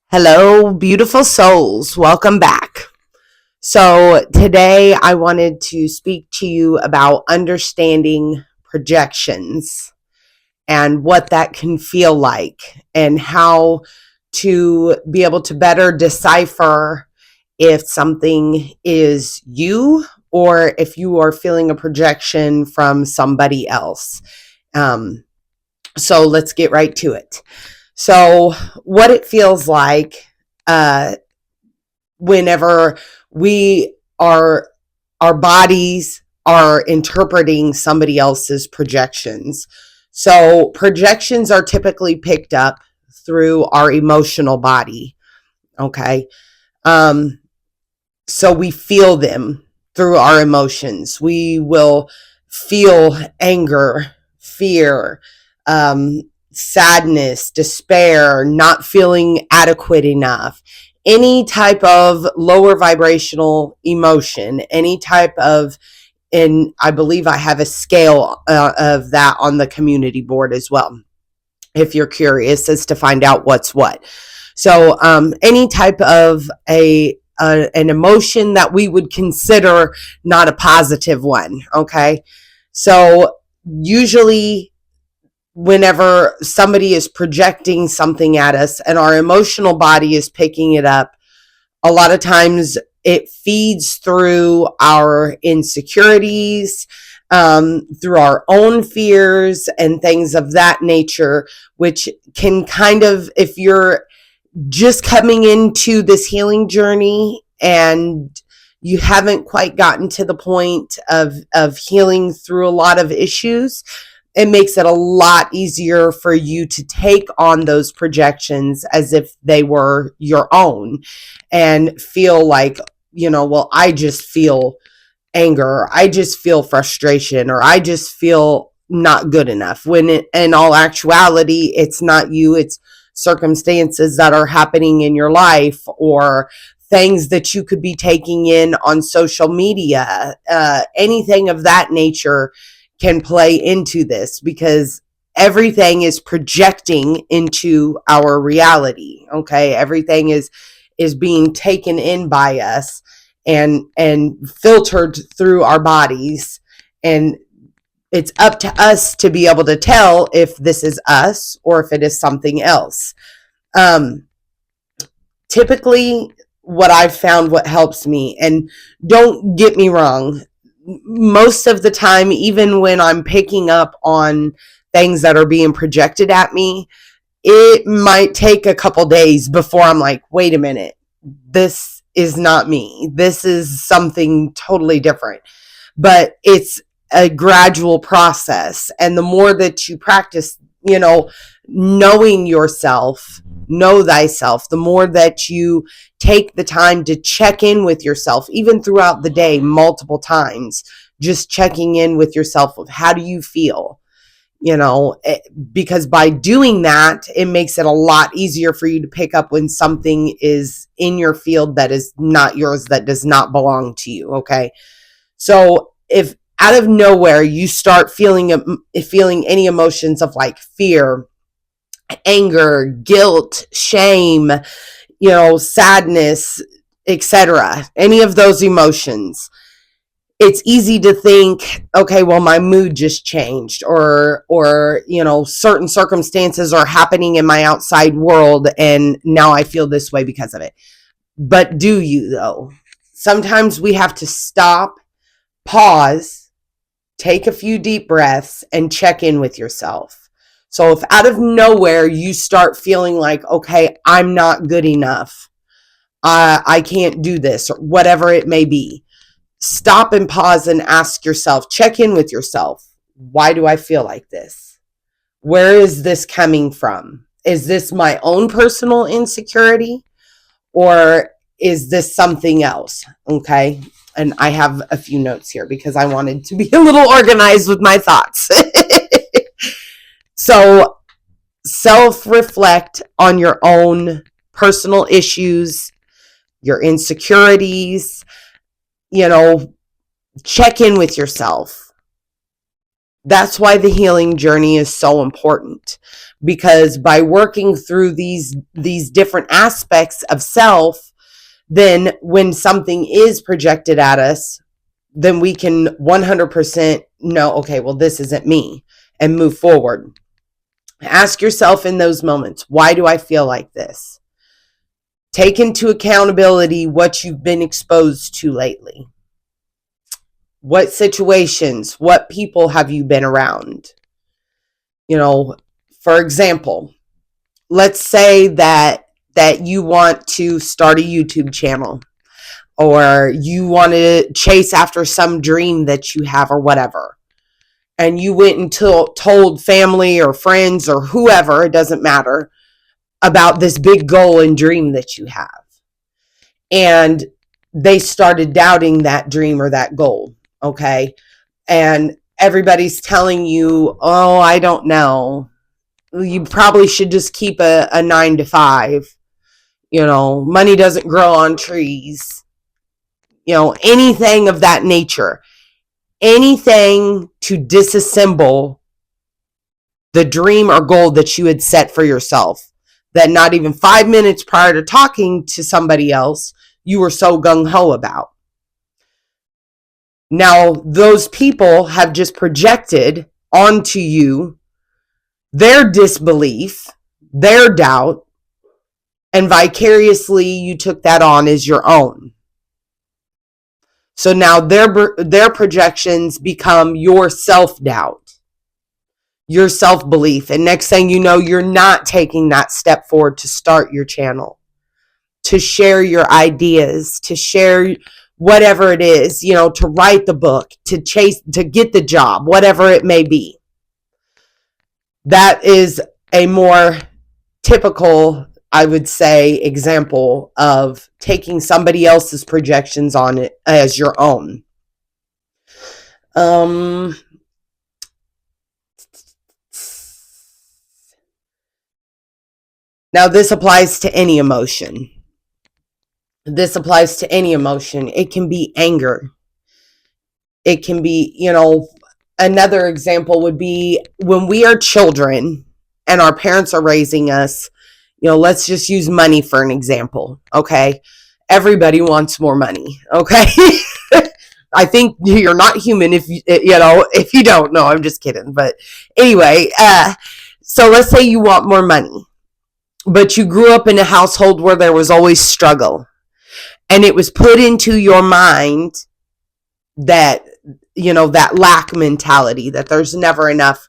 Hello, beautiful souls. Welcome back. So, today I wanted to speak to you about understanding projections and what that can feel like, and how to be able to better decipher if something is you or if you are feeling a projection from somebody else. Um, so, let's get right to it. So, what it feels like uh, whenever we are, our bodies are interpreting somebody else's projections. So, projections are typically picked up through our emotional body. Okay. Um, so, we feel them through our emotions. We will feel anger, fear, um, sadness, despair, not feeling adequate enough, any type of lower vibrational emotion, any type of, and I believe I have a scale of that on the community board as well, if you're curious as to find out what's what. So, any type of an emotion that we would consider not a positive one. Okay, so usually whenever somebody is projecting something at us and our emotional body is picking it up, a lot of times it feeds through our insecurities, through our own fears and things of that nature, which can kind of, if you're just coming into this healing journey and you haven't quite gotten to the point of healing through a lot of issues, it makes it a lot easier for you to take on those projections as if they were your own and feel like, well, I just feel anger, I just feel frustration, or I just feel not good enough, when in all actuality, it's not you, it's circumstances that are happening in your life, or things that you could be taking in on social media. Anything of that nature can play into this, because everything is projecting into our reality. Okay, everything is being taken in by us and filtered through our bodies, and it's up to us to be able to tell if this is us or if it is something else. um Typically, what I've found, what helps me, and don't get me wrong, most of the time, even when I'm picking up on things that are being projected at me, it might take a couple days before I'm like, wait a minute, this is not me. This is something totally different. But it's a gradual process. And the more that you practice, knowing yourself, know thyself, the more that you take the time to check in with yourself, even throughout the day, multiple times, just checking in with yourself of how do you feel? Because by doing that, it makes it a lot easier for you to pick up when something is in your field that is not yours, that does not belong to you. Okay. So if out of nowhere you start feeling any emotions of like fear, anger, guilt, shame, sadness, etc., any of those emotions, it's easy to think, okay, well, my mood just changed, or certain circumstances are happening in my outside world and now I feel this way because of it. But do you, though? Sometimes we have to stop, pause, take a few deep breaths, and check in with yourself. So if out of nowhere you start feeling like, okay, I'm not good enough, I can't do this, or whatever it may be, stop and pause and ask yourself, check in with yourself. Why do I feel like this? Where is this coming from? Is this my own personal insecurity, or is this something else? Okay. And I have a few notes here because I wanted to be a little organized with my thoughts. So self-reflect on your own personal issues, your insecurities, check in with yourself. That's why the healing journey is so important, because by working through these different aspects of self, then when something is projected at us, then we can 100% know, okay, well, this isn't me, and move forward. Ask yourself in those moments, why do I feel like this? Take into accountability what you've been exposed to lately. What situations, what people have you been around? For example, let's say that you want to start a YouTube channel, or you want to chase after some dream that you have or whatever. And you went and told family or friends or whoever, it doesn't matter, about this big goal and dream that you have. And they started doubting that dream or that goal, okay? And everybody's telling you, oh, I don't know. You probably should just keep a 9-to-5. Money doesn't grow on trees. Anything of that nature. Anything to disassemble the dream or goal that you had set for yourself, that not even 5 minutes prior to talking to somebody else, you were so gung-ho about. Now, those people have just projected onto you their disbelief, their doubt, and vicariously you took that on as your own. So now their projections become your self-doubt, your self-belief. And next thing you know, you're not taking that step forward to start your channel, to share your ideas, to share whatever it is, to write the book, to get the job, whatever it may be. That is a more typical, I would say, example of taking somebody else's projections on it as your own. Now, this applies to any emotion. It can be anger. It can be, another example would be when we are children and our parents are raising us. Let's just use money for an example, okay? Everybody wants more money, okay? I think you're not human if you don't. No, I'm just kidding. But anyway, so let's say you want more money, but you grew up in a household where there was always struggle, and it was put into your mind that, that lack mentality, that there's never enough,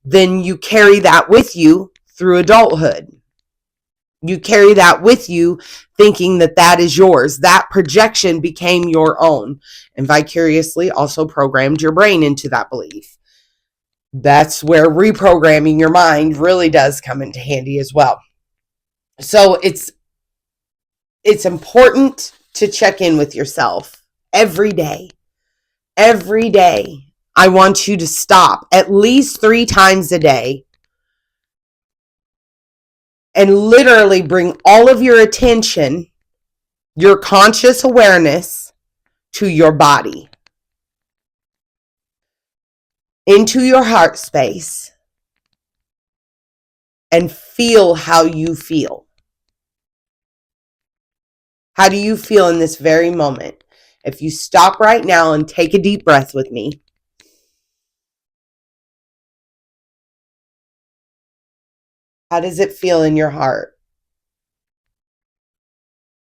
then you carry that with you through adulthood. You carry that with you thinking that is yours. That projection became your own, and vicariously also programmed your brain into that belief. That's where reprogramming your mind really does come into handy as well. So it's important to check in with yourself every day. Every day. I want you to stop at least 3 times a day and literally bring all of your attention, your conscious awareness, to your body, into your heart space, and feel how you feel. How do you feel in this very moment? If you stop right now and take a deep breath with me. How does it feel in your heart?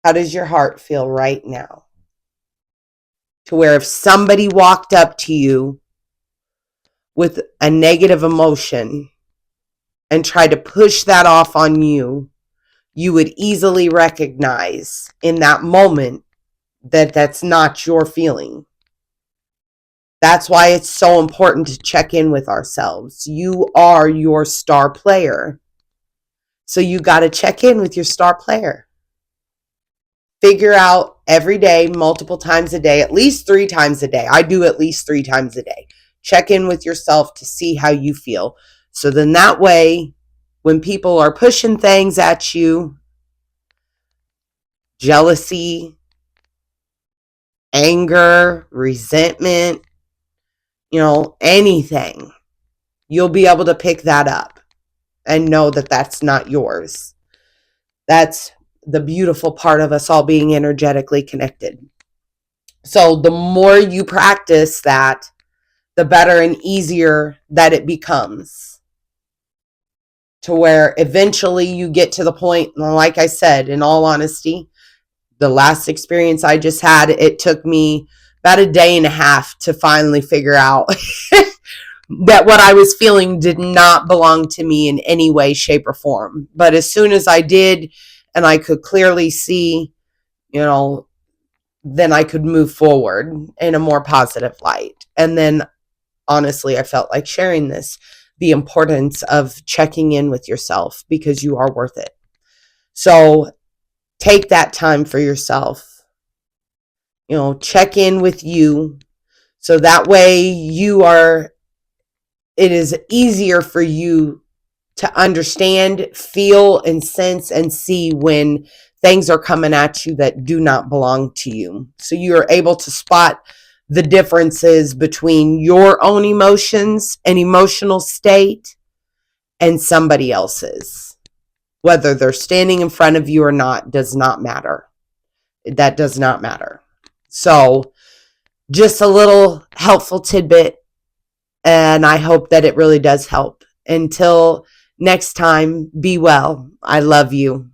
How does your heart feel right now? To where if somebody walked up to you with a negative emotion and tried to push that off on you, you would easily recognize in that moment that that's not your feeling. That's why it's so important to check in with ourselves. You are your star player. So you got to check in with your star player. Figure out every day, multiple times a day, at least 3 times a day. I do at least 3 times a day. Check in with yourself to see how you feel. So then that way, when people are pushing things at you, jealousy, anger, resentment, anything, you'll be able to pick that up. and know that that's not yours. That's the beautiful part of us all being energetically connected. So the more you practice that, the better and easier that it becomes, to where eventually you get to the point, like I said, in all honesty, the last experience I just had, it took me about a day and a half to finally figure out that what I was feeling did not belong to me in any way, shape, or form. But as soon as I did, and I could clearly see, then I could move forward in a more positive light. And then, honestly, I felt like sharing this, the importance of checking in with yourself, because you are worth it. So take that time for yourself. Check in with you, so that way it is easier for you to understand, feel, and sense and see when things are coming at you that do not belong to you. So you're able to spot the differences between your own emotions and emotional state and somebody else's. Whether they're standing in front of you or not does not matter. That does not matter. So just a little helpful tidbit, and I hope that it really does help. Until next time, be well. I love you.